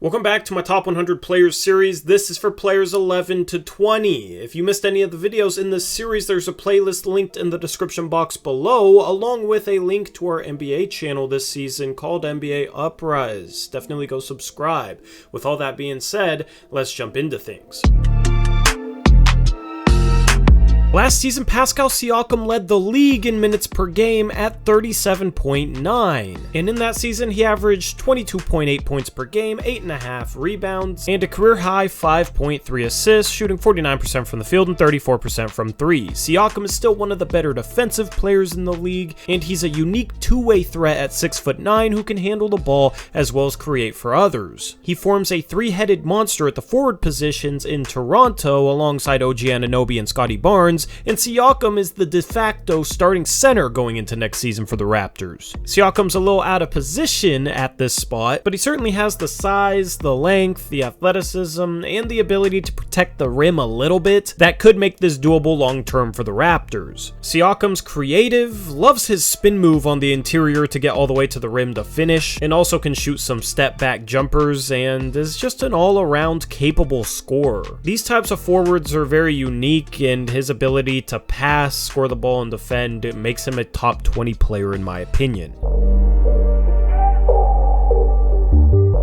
Welcome back to my Top 100 Players series. This is for players 11 to 20. If you missed any of the videos in this series, there's a playlist linked in the description box below, along with a link to our NBA channel this season called NBA Uprise. Definitely go subscribe. With all that being said, let's jump into things. Last season, Pascal Siakam led the league in minutes per game at 37.9. And in that season, he averaged 22.8 points per game, 8.5 rebounds, and a career-high 5.3 assists, shooting 49% from the field and 34% from three. Siakam is still one of the better defensive players in the league, and he's a unique two-way threat at 6'9" who can handle the ball as well as create for others. He forms a three-headed monster at the forward positions in Toronto alongside OG Anunoby and Scottie Barnes, and Siakam is the de facto starting center going into next season for the Raptors. Siakam's a little out of position at this spot, but he certainly has the size, the length, the athleticism, and the ability to protect the rim a little bit that could make this doable long-term for the Raptors. Siakam's creative, loves his spin move on the interior to get all the way to the rim to finish, and also can shoot some step-back jumpers, and is just an all-around capable scorer. These types of forwards are very unique, and his ability to pass, score the ball, and defend makes him a top 20 player in my opinion.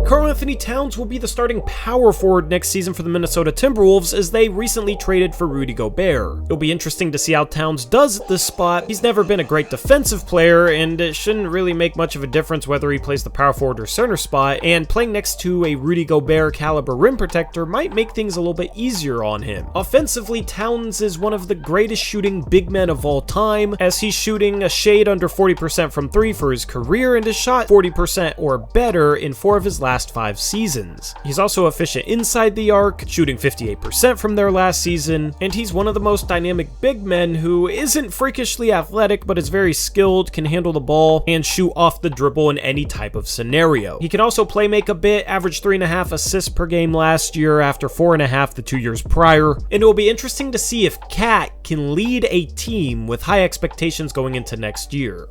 KarlAnthony Towns will be the starting power forward next season for the Minnesota Timberwolves as they recently traded for Rudy Gobert. It'll be interesting to see how Towns does at this spot. He's never been a great defensive player, and it shouldn't really make much of a difference whether he plays the power forward or center spot, and playing next to a Rudy Gobert caliber rim protector might make things a little bit easier on him. Offensively, Towns is one of the greatest shooting big men of all time, as he's shooting a shade under 40% from three for his career and has shot 40% or better in 4 of his last 5 seasons. He's also efficient inside the arc, shooting 58% from their last season, and he's one of the most dynamic big men who isn't freakishly athletic but is very skilled, can handle the ball, and shoot off the dribble in any type of scenario. He can also play make a bit, averaged 3.5 assists per game last year after 4.5 the 2 years prior, and it will be interesting to see if Cat can lead a team with high expectations going into next year.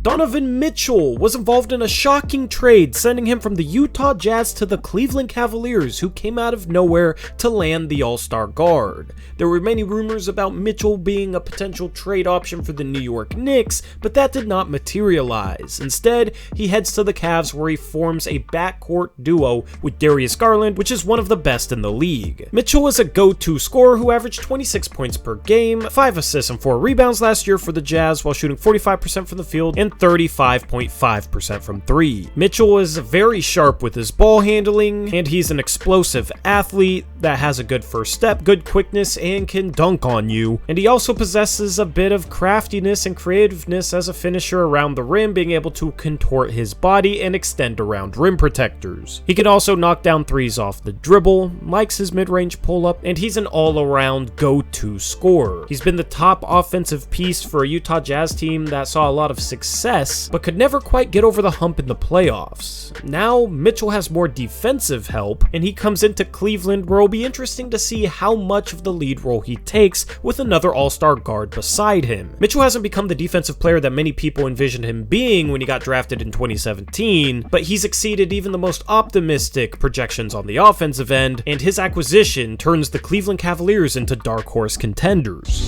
Donovan Mitchell was involved in a shocking trade, sending him from the Utah Jazz to the Cleveland Cavaliers, who came out of nowhere to land the All-Star guard. There were many rumors about Mitchell being a potential trade option for the New York Knicks, but that did not materialize. Instead, he heads to the Cavs where he forms a backcourt duo with Darius Garland, which is one of the best in the league. Mitchell is a go-to scorer who averaged 26 points per game, 5 assists and 4 rebounds last year for the Jazz while shooting 45% from the field and 35.5% from three. Mitchell is very sharp with his ball handling, and he's an explosive athlete that has a good first step, good quickness, and can dunk on you. And he also possesses a bit of craftiness and creativeness as a finisher around the rim, being able to contort his body and extend around rim protectors. He can also knock down threes off the dribble, likes his mid-range pull-up, and he's an all-around go-to scorer. He's been the top offensive piece for a Utah Jazz team that saw a lot of success, but could never quite get over the hump in the playoffs. Now, Mitchell has more defensive help, and he comes into Cleveland where it'll be interesting to see how much of the lead role he takes with another all-star guard beside him. Mitchell hasn't become the defensive player that many people envisioned him being when he got drafted in 2017, but he's exceeded even the most optimistic projections on the offensive end, and his acquisition turns the Cleveland Cavaliers into dark horse contenders.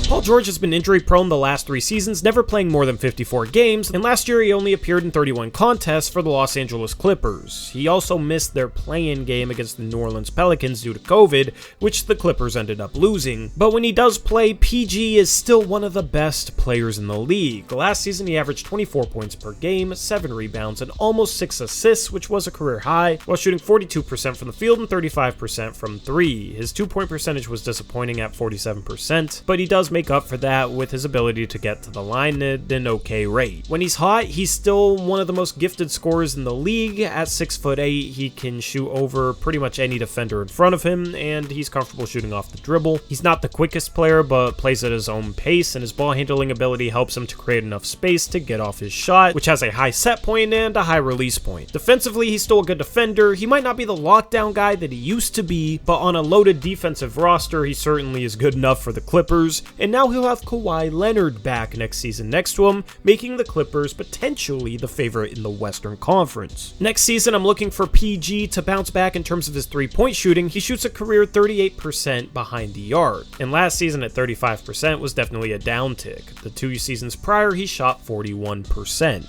Paul George has been injury-prone the last 3 seasons, never playing more than 54 games, and last year he only appeared in 31 contests for the Los Angeles Clippers. He also missed their play-in game against the New Orleans Pelicans due to COVID, which the Clippers ended up losing. But when he does play, PG is still one of the best players in the league. Last season he averaged 24 points per game, 7 rebounds, and almost 6 assists, which was a career high, while shooting 42% from the field and 35% from three. His 2-point percentage was disappointing at 47%, but he does make up for that with his ability to get to the line at an okay rate. When he's hot, he's still one of the most gifted scorers in the league. At 6'8", he can shoot over pretty much any defender in front of him, and he's comfortable shooting off the dribble. He's not the quickest player, but plays at his own pace, and his ball handling ability helps him to create enough space to get off his shot, which has a high set point and a high release point. Defensively, he's still a good defender. He might not be the lockdown guy that he used to be, but on a loaded defensive roster, he certainly is good enough for the Clippers, and now he'll have Kawhi Leonard back next season next to him, making the Clippers potentially the favorite in the Western Conference. Next season, I'm looking for PG to bounce back in terms of his three-point shooting. He shoots a career 38% behind the arc, and last season at 35% was definitely a downtick. The 2 seasons prior, he shot 41%.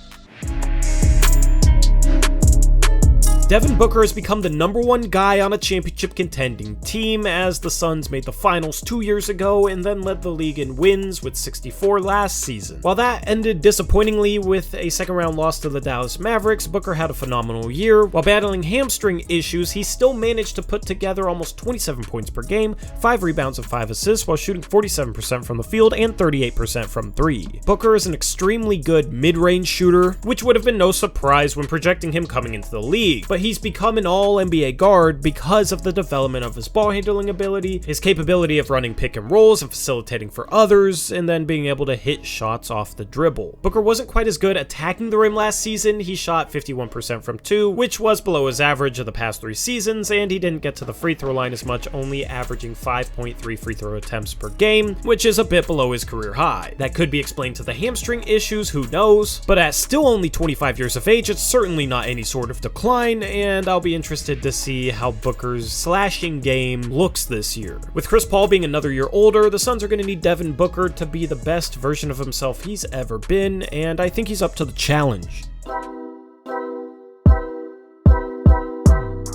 Devin Booker has become the #1 guy on a championship contending team, as the Suns made the finals 2 years ago and then led the league in wins with 64 last season. While that ended disappointingly with a second-round loss to the Dallas Mavericks, Booker had a phenomenal year. While battling hamstring issues, he still managed to put together almost 27 points per game, 5 rebounds and 5 assists, while shooting 47% from the field and 38% from 3. Booker is an extremely good mid-range shooter, which would have been no surprise when projecting him coming into the league. But he's become an all-NBA guard because of the development of his ball handling ability, his capability of running pick and rolls and facilitating for others, and then being able to hit shots off the dribble. Booker wasn't quite as good attacking the rim last season. He shot 51% from 2, which was below his average of the past 3 seasons, and he didn't get to the free throw line as much, only averaging 5.3 free throw attempts per game, which is a bit below his career high. That could be explained to the hamstring issues, who knows, but at still only 25 years of age, it's certainly not any sort of decline, and I'll be interested to see how Booker's slashing game looks this year. With Chris Paul being another year older, the Suns are going to need Devin Booker to be the best version of himself he's ever been, and I think he's up to the challenge.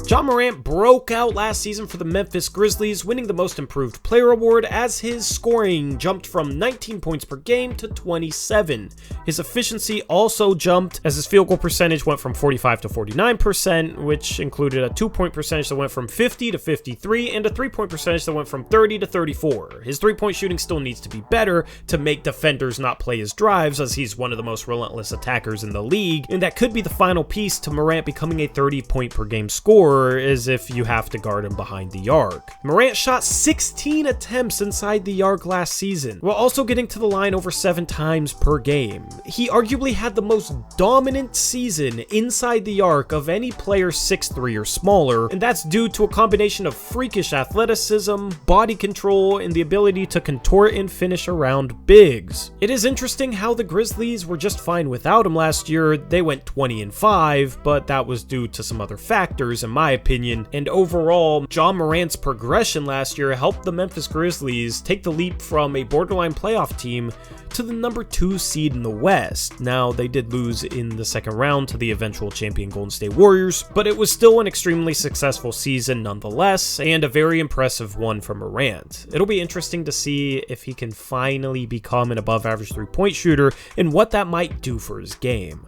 Ja Morant broke out last season for the Memphis Grizzlies, winning the Most Improved Player award as his scoring jumped from 19 points per game to 27. His efficiency also jumped as his field goal percentage went from 45 to 49%, which included a 2-point percentage that went from 50 to 53 and a 3-point percentage that went from 30 to 34. His 3-point shooting still needs to be better to make defenders not play his drives, as he's one of the most relentless attackers in the league, and that could be the final piece to Morant becoming a 30-point per game scorer, as if you have to guard him behind the arc. Morant shot 16 attempts inside the arc last season, while also getting to the line over 7 times per game. He arguably had the most dominant season inside the arc of any player 6'3" or smaller, and that's due to a combination of freakish athleticism, body control, and the ability to contort and finish around bigs. It is interesting how the Grizzlies were just fine without him last year. They went 20-5, but that was due to some other factors in my opinion, and overall, Ja Morant's progression last year helped the Memphis Grizzlies take the leap from a borderline playoff team to the #2 seed in the West. Now, they did lose in the second round to the eventual champion Golden State Warriors, but it was still an extremely successful season nonetheless, and a very impressive one for Morant. It'll be interesting to see if he can finally become an above-average 3-point shooter and what that might do for his game.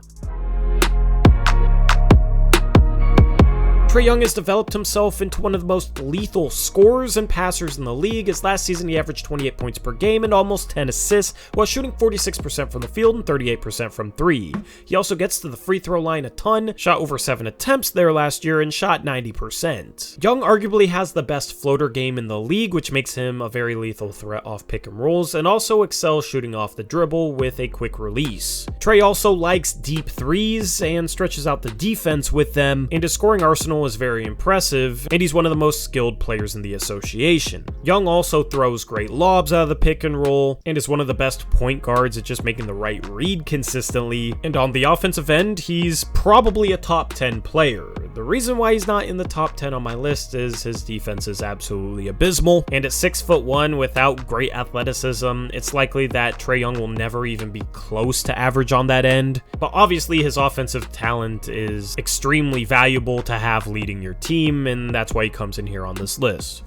Trey Young has developed himself into one of the most lethal scorers and passers in the league, as last season he averaged 28 points per game and almost 10 assists, while shooting 46% from the field and 38% from 3. He also gets to the free throw line a ton, shot over 7 attempts there last year, and shot 90%. Young arguably has the best floater game in the league, which makes him a very lethal threat off pick and rolls, and also excels shooting off the dribble with a quick release. Trey also likes deep threes and stretches out the defense with them, and his scoring arsenal is very impressive, and he's one of the most skilled players in the association. Young also throws great lobs out of the pick and roll, and is one of the best point guards at just making the right read consistently, and on the offensive end, he's probably a top 10 player. The reason why he's not in the top 10 on my list is his defense is absolutely abysmal, and at 6'1" without great athleticism, it's likely that Trey Young will never even be close to average on that end, but obviously his offensive talent is extremely valuable to have leading your team, and that's why he comes in here on this list.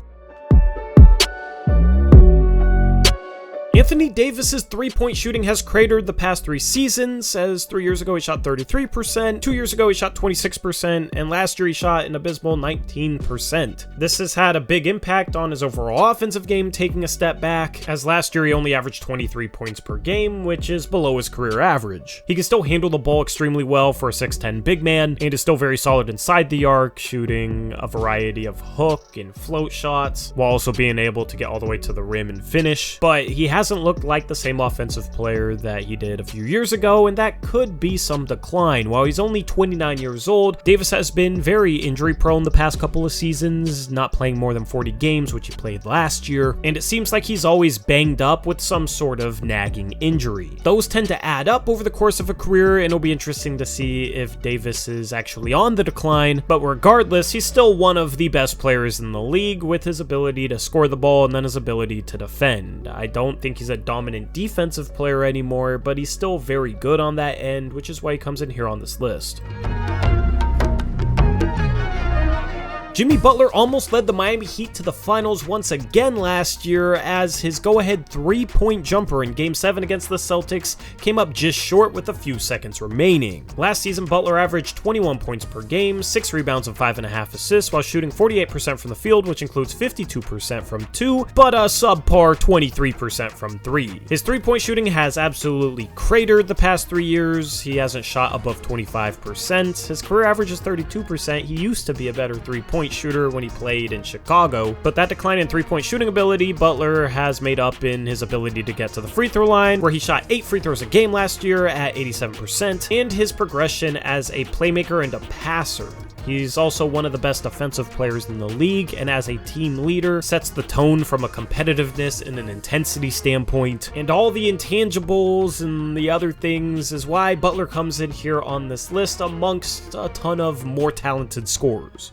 Anthony Davis's 3-point shooting has cratered the past 3 seasons, as 3 years ago he shot 33%, 2 years ago he shot 26%, and last year he shot an abysmal 19%. This has had a big impact on his overall offensive game, taking a step back, as last year he only averaged 23 points per game, which is below his career average. He can still handle the ball extremely well for a 6'10" big man, and is still very solid inside the arc, shooting a variety of hook and float shots, while also being able to get all the way to the rim and finish, but he hasn't doesn't look like the same offensive player that he did a few years ago, and that could be some decline. While he's only 29 years old, Davis has been very injury prone the past couple of seasons, not playing more than 40 games, which he played last year, and it seems like he's always banged up with some sort of nagging injury. Those tend to add up over the course of a career, and it'll be interesting to see if Davis is actually on the decline, but regardless, he's still one of the best players in the league with his ability to score the ball and then his ability to defend. I don't think he's a dominant defensive player anymore, but he's still very good on that end, which is why he comes in here on this list. Jimmy Butler almost led the Miami Heat to the finals once again last year as his go-ahead three-point jumper in Game 7 against the Celtics came up just short with a few seconds remaining. Last season, Butler averaged 21 points per game, 6 rebounds and 5.5 assists while shooting 48% from the field, which includes 52% from 2, but a subpar 23% from 3. His three-point shooting has absolutely cratered the past 3 years. He hasn't shot above 25%. His career average is 32%. He used to be a better three-point shooter when he played in Chicago, but that decline in three-point shooting ability, Butler has made up in his ability to get to the free throw line, where he shot 8 free throws a game last year at 87%, and his progression as a playmaker and a passer. He's also one of the best offensive players in the league, and as a team leader, sets the tone from a competitiveness and an intensity standpoint. And all the intangibles and the other things is why Butler comes in here on this list amongst a ton of more talented scorers.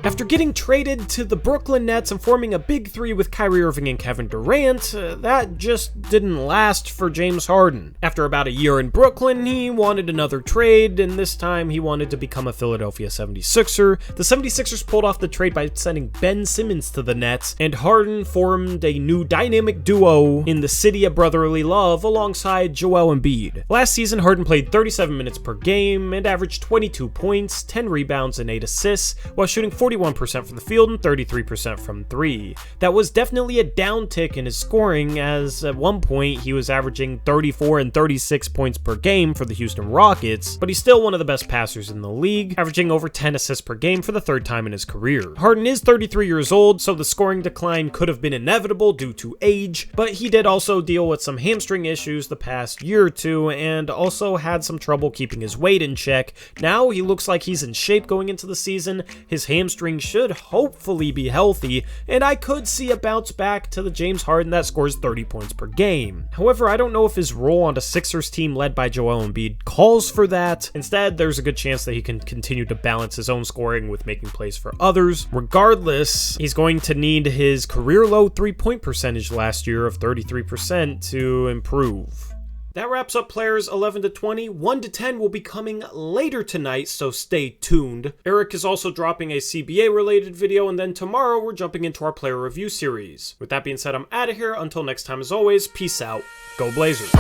After getting traded to the Brooklyn Nets and forming a big three with Kyrie Irving and Kevin Durant, that just didn't last for James Harden. After about a year in Brooklyn, he wanted another trade, and this time he wanted to become a Philadelphia 76er. The 76ers pulled off the trade by sending Ben Simmons to the Nets, and Harden formed a new dynamic duo in the city of brotherly love alongside Joel Embiid. Last season, Harden played 37 minutes per game and averaged 22 points, 10 rebounds, and 8 assists, while shooting 41% from the field and 33% from 3. That was definitely a downtick in his scoring, as at one point he was averaging 34 and 36 points per game for the Houston Rockets, but he's still one of the best passers in the league, averaging over 10 assists per game for the third time in his career. Harden is 33 years old, so the scoring decline could have been inevitable due to age, but he did also deal with some hamstring issues the past year or two, and also had some trouble keeping his weight in check. Now he looks like he's in shape going into the season. His hamstring should hopefully be healthy, and I could see a bounce back to the James Harden that scores 30 points per game. However, I don't know if his role on a Sixers team led by Joel Embiid calls for that. Instead, there's a good chance that he can continue to balance his own scoring with making plays for others. Regardless, he's going to need his career-low three-point percentage last year of 33% to improve. That wraps up players 11 to 20. 1 to 10 will be coming later tonight, so stay tuned. Eric is also dropping a CBA related video, and then tomorrow we're jumping into our player review series. With that being said, I'm out of here. Until next time, as always, peace out. Go Blazers.